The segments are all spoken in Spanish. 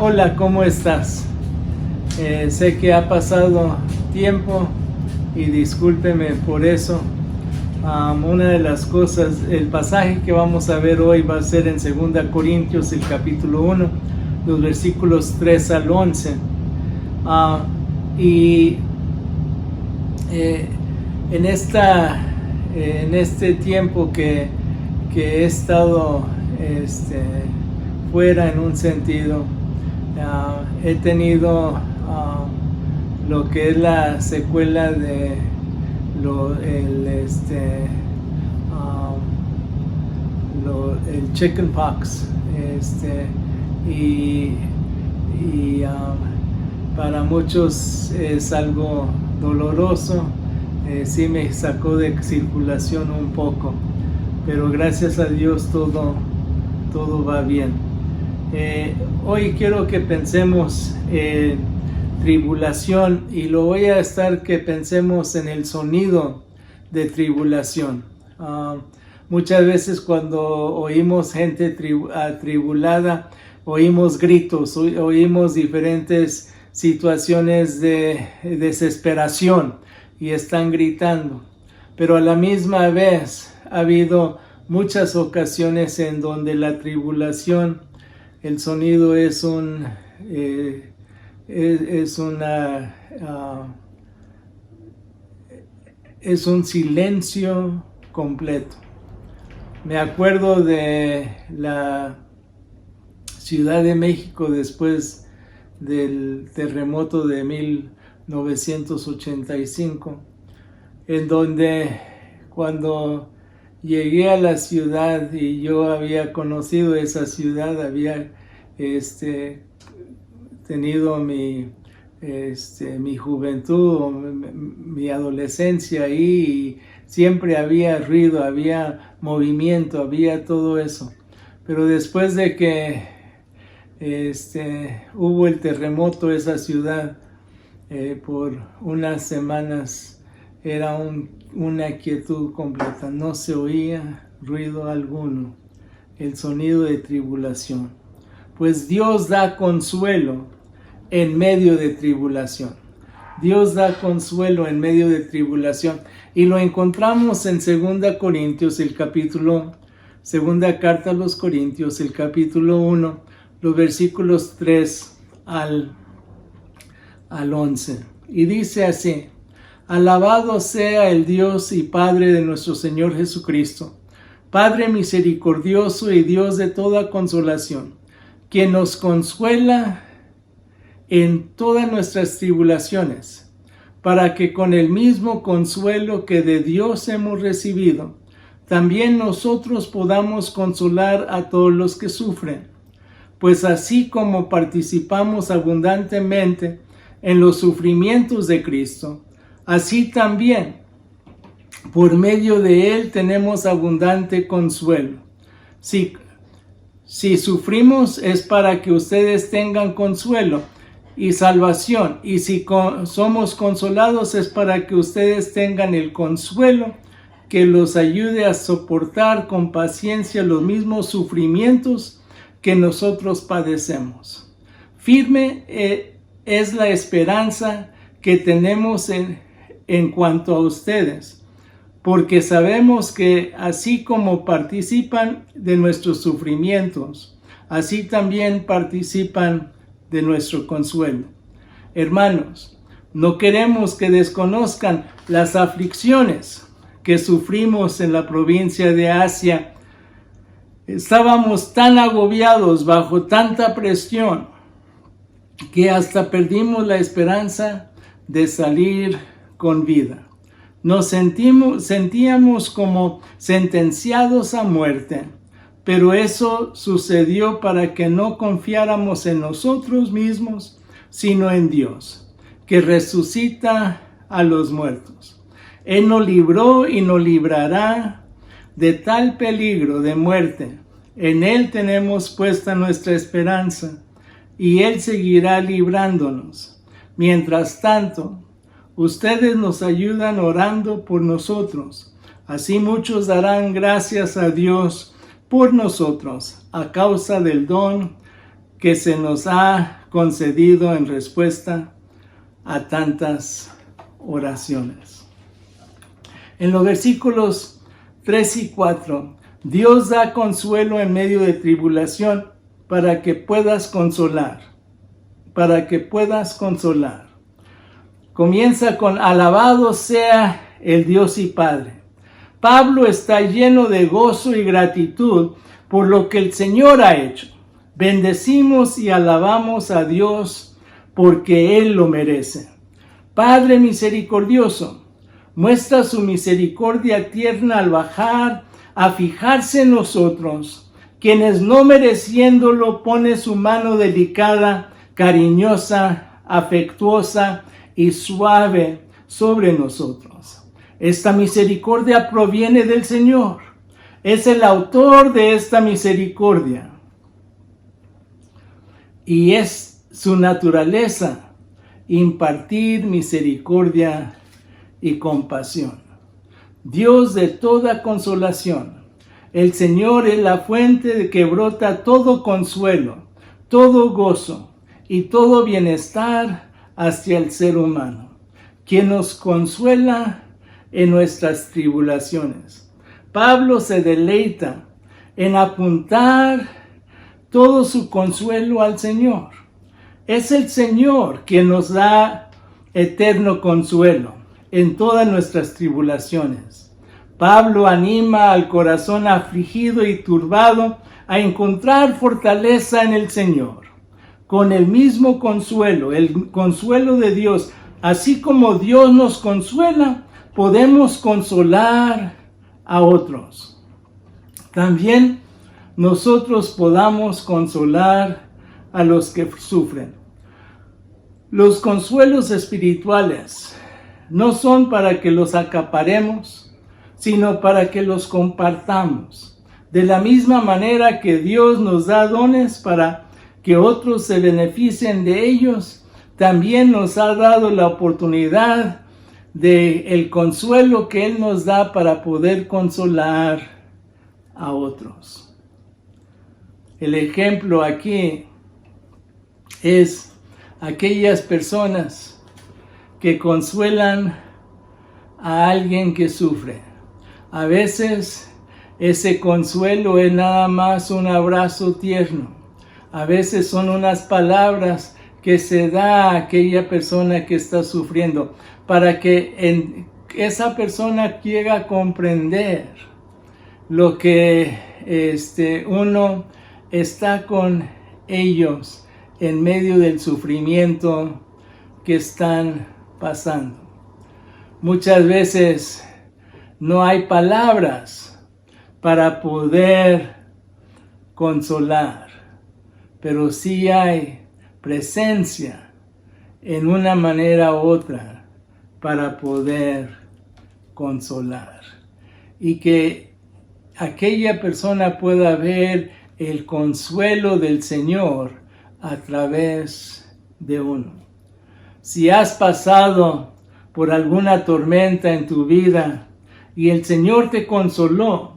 Hola, ¿cómo estás? Sé que ha pasado tiempo y discúlpeme por eso. Una de las cosas, el pasaje que vamos a ver hoy va a ser en 2 Corintios, el capítulo 1, los versículos 3 al 11. En este tiempo que he estado fuera en un sentido, he tenido lo que es la secuela de el chickenpox, para muchos es algo doloroso. Sí me sacó de circulación un poco, pero gracias a Dios todo va bien. Hoy quiero que pensemos tribulación, y lo voy a estar que pensemos en el sonido de tribulación. Muchas veces cuando oímos gente atribulada, oímos gritos, oímos diferentes situaciones de desesperación y están gritando, pero a la misma vez ha habido muchas ocasiones en donde la tribulación, el sonido es un silencio completo. Me acuerdo de la Ciudad de México después del terremoto de 1985, en donde cuando llegué a la ciudad y yo había conocido esa ciudad, había tenido mi juventud, mi adolescencia ahí, y siempre había ruido, había movimiento, había todo eso. Pero después de que hubo el terremoto, esa ciudad por unas semanas era una quietud completa, no se oía ruido alguno, el sonido de tribulación. Pues Dios da consuelo en medio de tribulación. Dios da consuelo en medio de tribulación, y lo encontramos en 2 Corintios, segunda carta a los Corintios, el capítulo 1, los versículos 3 al 11. Y dice así: Alabado sea el Dios y Padre de nuestro Señor Jesucristo, Padre misericordioso y Dios de toda consolación, quien nos consuela en todas nuestras tribulaciones, para que con el mismo consuelo que de Dios hemos recibido, también nosotros podamos consolar a todos los que sufren. Pues así como participamos abundantemente en los sufrimientos de Cristo, así también por medio de Él tenemos abundante consuelo. Si sufrimos es para que ustedes tengan consuelo y salvación, y si somos consolados es para que ustedes tengan el consuelo que los ayude a soportar con paciencia los mismos sufrimientos que nosotros padecemos. Firme es la esperanza que tenemos en cuanto a ustedes, porque sabemos que así como participan de nuestros sufrimientos, así también participan de nuestro consuelo. Hermanos, no queremos que desconozcan las aflicciones que sufrimos en la provincia de Asia. Estábamos tan agobiados bajo tanta presión que hasta perdimos la esperanza de salir con vida. Nos sentíamos como sentenciados a muerte, pero eso sucedió para que no confiáramos en nosotros mismos, sino en Dios, que resucita a los muertos. Él nos libró y nos librará de tal peligro de muerte. En Él tenemos puesta nuestra esperanza, y Él seguirá librándonos. Mientras tanto, ustedes nos ayudan orando por nosotros. Así muchos darán gracias a Dios por nosotros, a causa del don que se nos ha concedido en respuesta a tantas oraciones. En los versículos 3 y 4, Dios da consuelo en medio de tribulación para que puedas consolar. Comienza con alabado sea el Dios y Padre. Pablo está lleno de gozo y gratitud por lo que el Señor ha hecho. Bendecimos y alabamos a Dios porque Él lo merece. Padre misericordioso, muestra su misericordia tierna al bajar a fijarse en nosotros, quienes no mereciéndolo pone su mano delicada, cariñosa, afectuosa y suave sobre nosotros. Esta misericordia proviene del Señor. Es el autor de esta misericordia. Y es su naturaleza impartir misericordia y compasión. Dios de toda consolación. El Señor es la fuente de que brota todo consuelo, todo gozo y todo bienestar hacia el ser humano, quien nos consuela en nuestras tribulaciones. Pablo se deleita en apuntar todo su consuelo al Señor. Es el Señor quien nos da eterno consuelo en todas nuestras tribulaciones. Pablo anima al corazón afligido y turbado a encontrar fortaleza en el Señor. Con el mismo consuelo, el consuelo de Dios, así como Dios nos consuela, podemos consolar a otros. También nosotros podamos consolar a los que sufren. Los consuelos espirituales no son para que los acaparemos, sino para que los compartamos. De la misma manera que Dios nos da dones para que otros se beneficien de ellos, también nos ha dado la oportunidad de el consuelo que Él nos da para poder consolar a otros. El ejemplo aquí es aquellas personas que consuelan a alguien que sufre. A veces ese consuelo es nada más un abrazo tierno. A veces son unas palabras que se da a aquella persona que está sufriendo para que esa persona quiera comprender lo que uno está con ellos en medio del sufrimiento que están pasando. Muchas veces no hay palabras para poder consolar, pero sí hay presencia en una manera u otra para poder consolar. Y que aquella persona pueda ver el consuelo del Señor a través de uno. Si has pasado por alguna tormenta en tu vida y el Señor te consoló,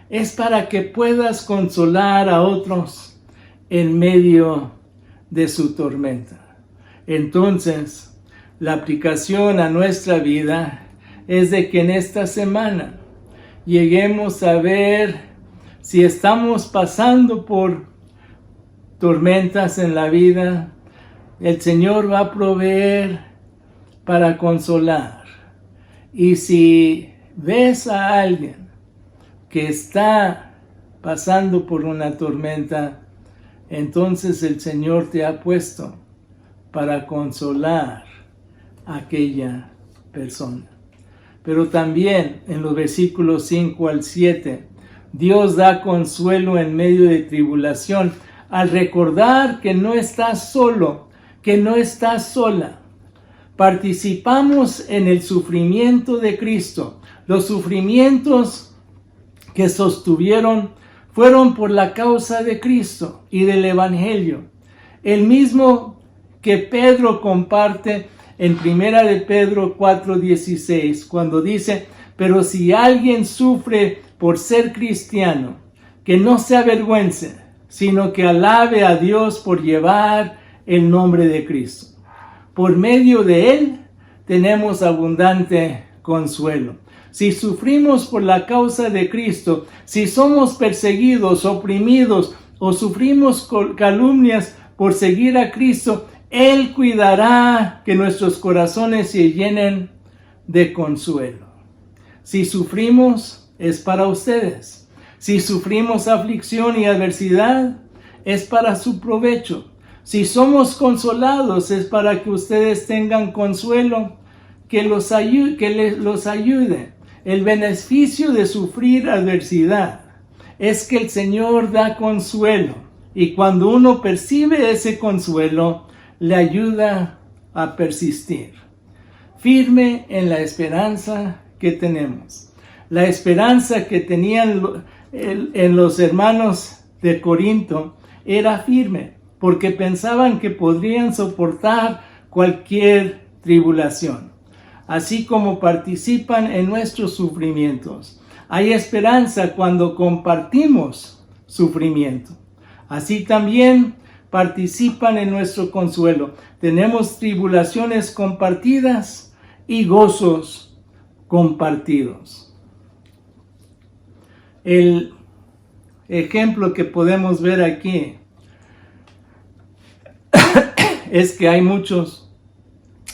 es para que puedas consolar a otros en medio de su tormenta. Entonces, la aplicación a nuestra vida es de que en esta semana lleguemos a ver si estamos pasando por tormentas en la vida. El Señor va a proveer para consolar. Y si ves a alguien que está pasando por una tormenta, entonces el Señor te ha puesto para consolar a aquella persona. Pero también en los versículos 5 al 7, Dios da consuelo en medio de tribulación al recordar que no estás solo, que no estás sola. Participamos en el sufrimiento de Cristo. Los sufrimientos que sostuvieron fueron por la causa de Cristo y del Evangelio. El mismo que Pedro comparte en 1 de Pedro 4:16, cuando dice: pero si alguien sufre por ser cristiano, que no se avergüence, sino que alabe a Dios por llevar el nombre de Cristo. Por medio de Él tenemos abundante consuelo. Si sufrimos por la causa de Cristo, si somos perseguidos, oprimidos o sufrimos calumnias por seguir a Cristo, Él cuidará que nuestros corazones se llenen de consuelo. Si sufrimos, es para ustedes. Si sufrimos aflicción y adversidad, es para su provecho. Si somos consolados, es para que ustedes tengan consuelo, que los ayude. El beneficio de sufrir adversidad es que el Señor da consuelo, y cuando uno percibe ese consuelo, le ayuda a persistir. Firme en la esperanza que tenemos. La esperanza que tenían en los hermanos de Corinto era firme, porque pensaban que podrían soportar cualquier tribulación, así como participan en nuestros sufrimientos. Hay esperanza cuando compartimos sufrimiento. Así también participan en nuestro consuelo. Tenemos tribulaciones compartidas y gozos compartidos. El ejemplo que podemos ver aquí es que hay muchos,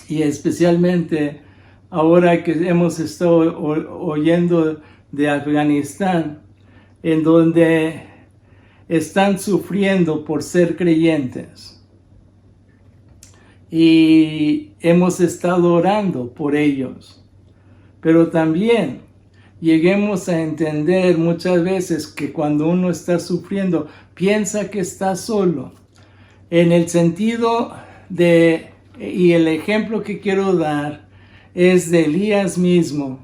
y especialmente ahora que hemos estado oyendo de Afganistán, en donde están sufriendo por ser creyentes. Y hemos estado orando por ellos. Pero también lleguemos a entender muchas veces que cuando uno está sufriendo, piensa que está solo. En el sentido de, y el ejemplo que quiero dar es de Elías mismo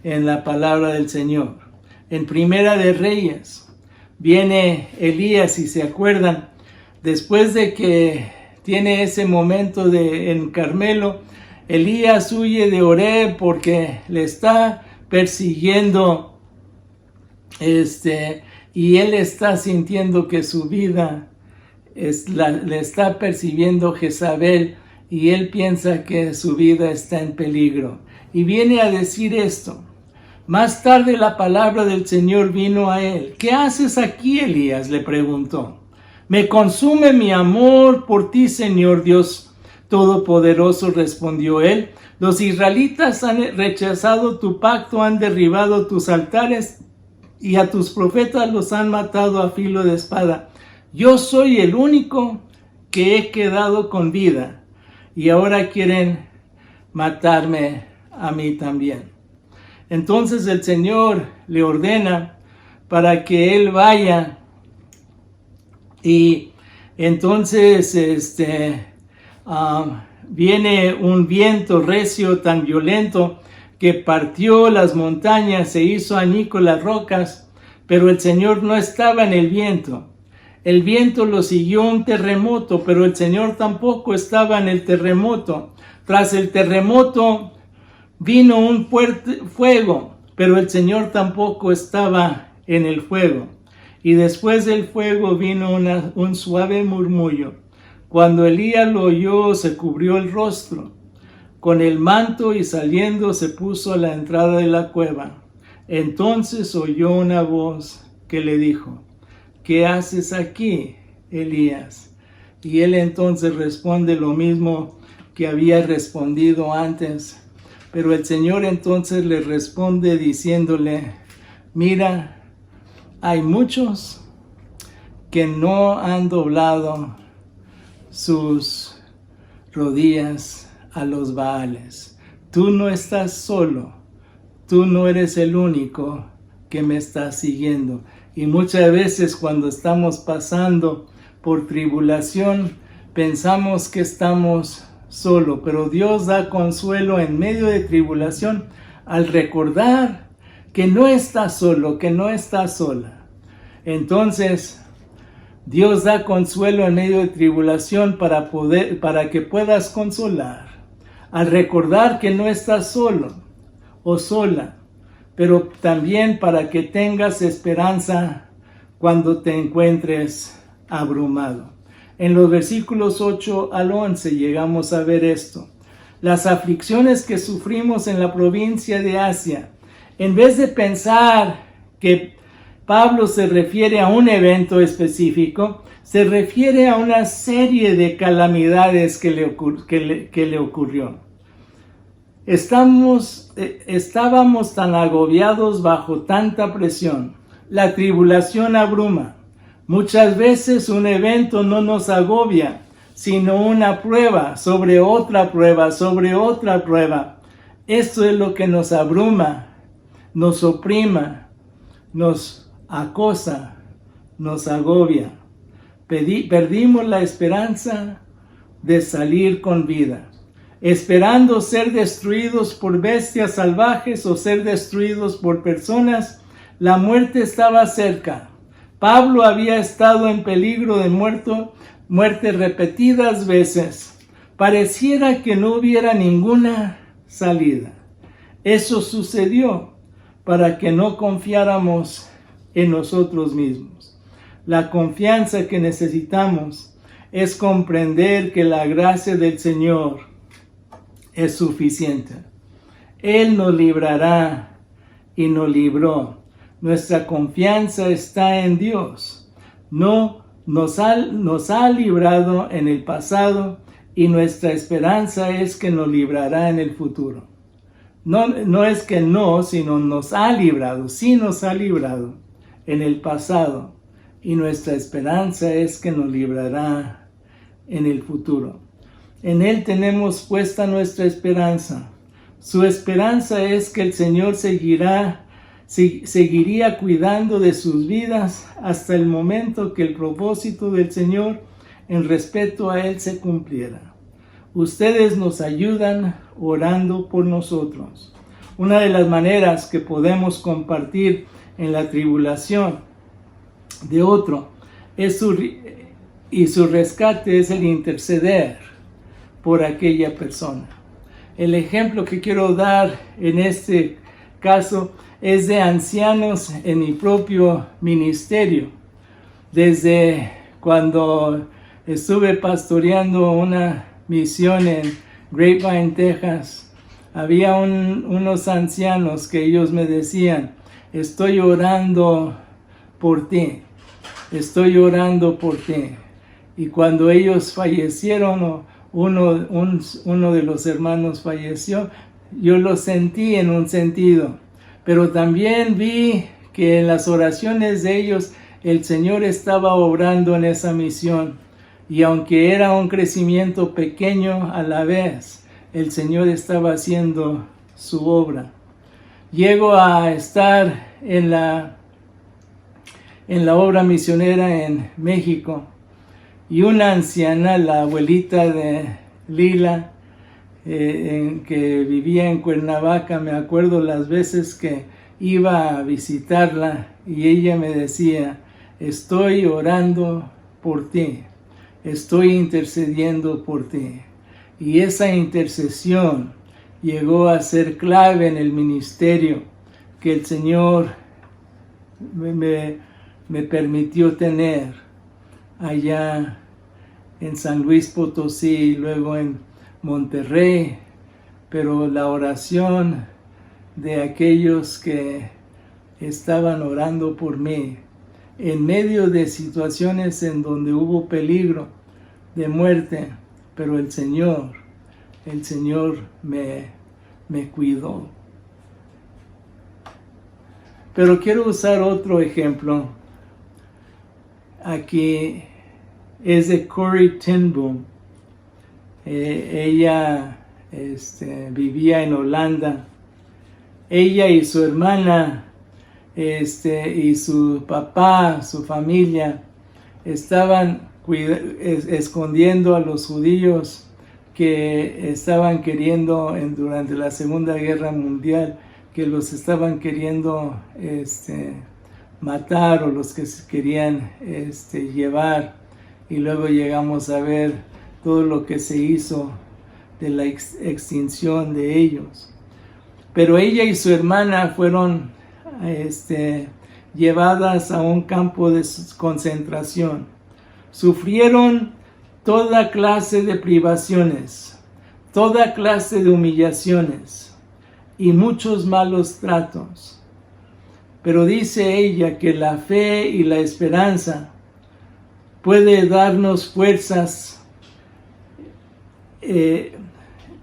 en la palabra del Señor. En Primera de Reyes viene Elías, si se acuerdan, después de que tiene ese momento en Carmelo, Elías huye de Oreb porque le está persiguiendo, y él está sintiendo que su vida le está persiguiendo Jezabel, y él piensa que su vida está en peligro. Y viene a decir esto. Más tarde la palabra del Señor vino a él. ¿Qué haces aquí, Elías?, le preguntó. Me consume mi amor por ti, Señor Dios Todopoderoso, respondió él. Los israelitas han rechazado tu pacto, han derribado tus altares y a tus profetas los han matado a filo de espada. Yo soy el único que he quedado con vida y ahora quieren matarme a mí también. Entonces el Señor le ordena para que él vaya, y entonces viene un viento recio tan violento que partió las montañas, se hizo añicos las rocas, pero el Señor no estaba en el viento. El viento lo siguió un terremoto, pero el Señor tampoco estaba en el terremoto. Tras el terremoto vino un fuerte fuego, pero el Señor tampoco estaba en el fuego. Y después del fuego vino un suave murmullo. Cuando Elías lo oyó, se cubrió el rostro con el manto y saliendo se puso a la entrada de la cueva. Entonces oyó una voz que le dijo: ¿qué haces aquí, Elías? Y él entonces responde lo mismo que había respondido antes. Pero el Señor entonces le responde diciéndole: mira, hay muchos que no han doblado sus rodillas a los Baales. Tú no estás solo, tú no eres el único que me está siguiendo. Y muchas veces cuando estamos pasando por tribulación, pensamos que estamos solos, pero Dios da consuelo en medio de tribulación al recordar que no estás solo, que no estás sola. Entonces, Dios da consuelo en medio de tribulación para que puedas consolar, al recordar que no estás solo o sola, pero también para que tengas esperanza cuando te encuentres abrumado. En los versículos 8 al 11 llegamos a ver esto. Las aflicciones que sufrimos en la provincia de Asia, en vez de pensar que Pablo se refiere a un evento específico, se refiere a una serie de calamidades que le ocurrió. Estábamos tan agobiados bajo tanta presión. La tribulación abruma. Muchas veces un evento no nos agobia, sino una prueba sobre otra prueba, sobre otra prueba. Esto es lo que nos abruma, nos oprima, nos acosa, nos agobia. Perdimos la esperanza de salir con vida, esperando ser destruidos por bestias salvajes o ser destruidos por personas. La muerte estaba cerca. Pablo había estado en peligro de muerte repetidas veces. Pareciera que no hubiera ninguna salida. Eso sucedió para que no confiáramos en nosotros mismos. La confianza que necesitamos es comprender que la gracia del Señor es suficiente. Él nos librará y nos libró. Nuestra confianza está en Dios. No nos ha librado en el pasado y nuestra esperanza es que nos librará en el futuro. No es que no, sino nos ha librado. Sí nos ha librado en el pasado y nuestra esperanza es que nos librará en el futuro. En Él tenemos puesta nuestra esperanza. Su esperanza es que el Señor seguiría cuidando de sus vidas hasta el momento que el propósito del Señor en respeto a Él se cumpliera. Ustedes nos ayudan orando por nosotros. Una de las maneras que podemos compartir en la tribulación de otro y su rescate es el interceder por aquella persona. El ejemplo que quiero dar en este caso es de ancianos en mi propio ministerio. Desde cuando estuve pastoreando una misión en Grapevine, Texas, había unos ancianos que ellos me decían: estoy orando por ti, estoy orando por ti. Y cuando ellos fallecieron, uno de los hermanos falleció, yo lo sentí en un sentido, pero también vi que en las oraciones de ellos el Señor estaba obrando en esa misión, y aunque era un crecimiento pequeño a la vez, el Señor estaba haciendo su obra. Llego a estar en la obra misionera en México, y una anciana, la abuelita de Lila, que vivía en Cuernavaca, me acuerdo las veces que iba a visitarla y ella me decía: estoy orando por ti, estoy intercediendo por ti. Y esa intercesión llegó a ser clave en el ministerio que el Señor me permitió tener allá en San Luis Potosí y luego en Monterrey. Pero la oración de aquellos que estaban orando por mí en medio de situaciones en donde hubo peligro de muerte, pero el Señor me cuidó. Pero quiero usar otro ejemplo. Aquí es de Corrie ten Boom. Ella vivía en Holanda. Ella y su hermana y su papá, su familia, estaban escondiendo a los judíos que estaban queriendo durante la Segunda Guerra Mundial, que los estaban queriendo matar, o los que se querían llevar. Y luego llegamos a ver todo lo que se hizo de la extinción de ellos. Pero ella y su hermana fueron llevadas a un campo de concentración Sufrieron toda clase de privaciones, toda clase de humillaciones y muchos malos tratos. Pero dice ella que la fe y la esperanza puede darnos fuerzas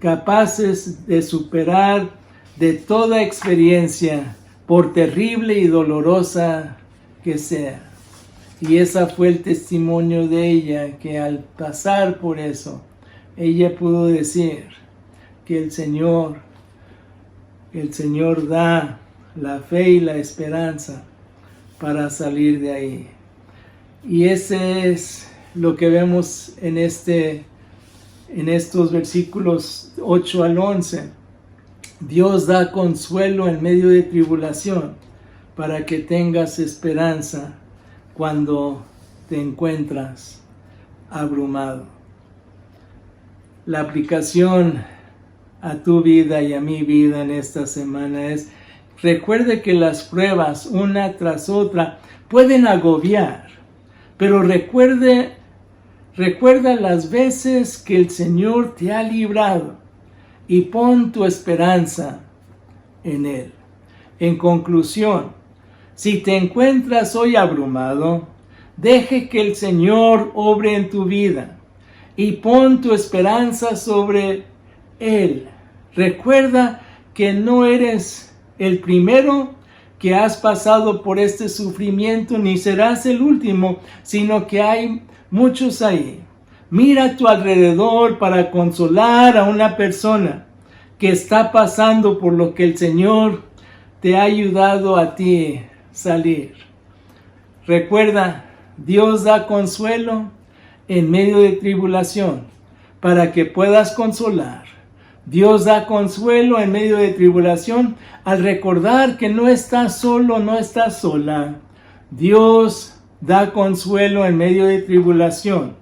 capaces de superar de toda experiencia, por terrible y dolorosa que sea. Y ese fue el testimonio de ella, que al pasar por eso, ella pudo decir que el Señor da la fe y la esperanza para salir de ahí. Y ese es lo que vemos en estos versículos 8 al 11. Dios da consuelo en medio de tribulación para que tengas esperanza cuando te encuentras abrumado. La aplicación a tu vida y a mi vida en esta semana es: recuerde que las pruebas una tras otra pueden agobiar, pero recuerda las veces que el Señor te ha librado y pon tu esperanza en Él. En conclusión, si te encuentras hoy abrumado, deje que el Señor obre en tu vida y pon tu esperanza sobre Él. Recuerda que no eres el primero que has pasado por este sufrimiento, ni serás el último, sino que hay muchos ahí. Mira a tu alrededor para consolar a una persona que está pasando por lo que el Señor te ha ayudado a ti salir. Recuerda, Dios da consuelo en medio de tribulación para que puedas consolar. Dios da consuelo en medio de tribulación al recordar que no estás solo, no estás sola. Dios da consuelo en medio de tribulación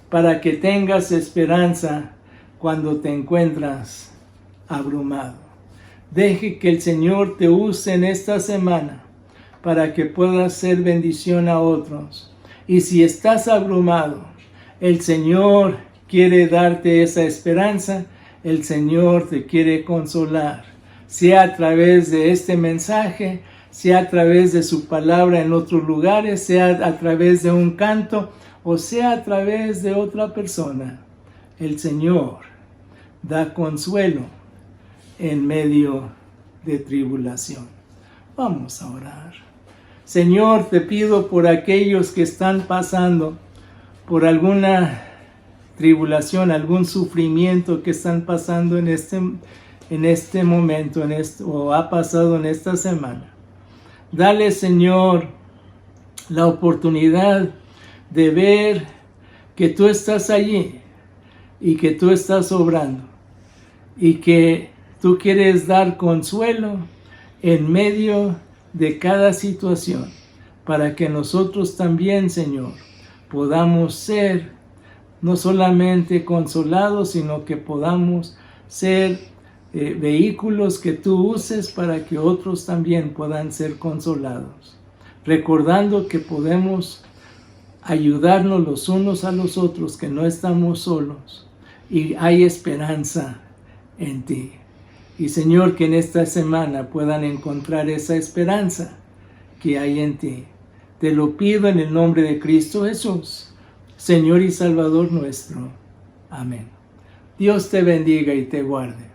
para que tengas esperanza cuando te encuentras abrumado. Deje que el Señor te use en esta semana para que puedas ser bendición a otros. Y si estás abrumado, el Señor quiere darte esa esperanza. El Señor te quiere consolar, sea a través de este mensaje, sea a través de su palabra en otros lugares, sea a través de un canto o sea a través de otra persona. El Señor da consuelo en medio de tribulación. Vamos a orar. Señor, te pido por aquellos que están pasando por alguna tribulación, algún sufrimiento que están pasando en este momento, o ha pasado en esta semana. Dale, Señor, la oportunidad de ver que tú estás allí y que tú estás obrando y que tú quieres dar consuelo en medio de cada situación para que nosotros también, Señor, podamos ser no solamente consolados, sino que podamos ser vehículos que tú uses para que otros también puedan ser consolados. Recordando que podemos ayudarnos los unos a los otros, que no estamos solos y hay esperanza en ti. Y Señor, que en esta semana puedan encontrar esa esperanza que hay en ti. Te lo pido en el nombre de Cristo Jesús, Señor y Salvador nuestro. Amén. Dios te bendiga y te guarde.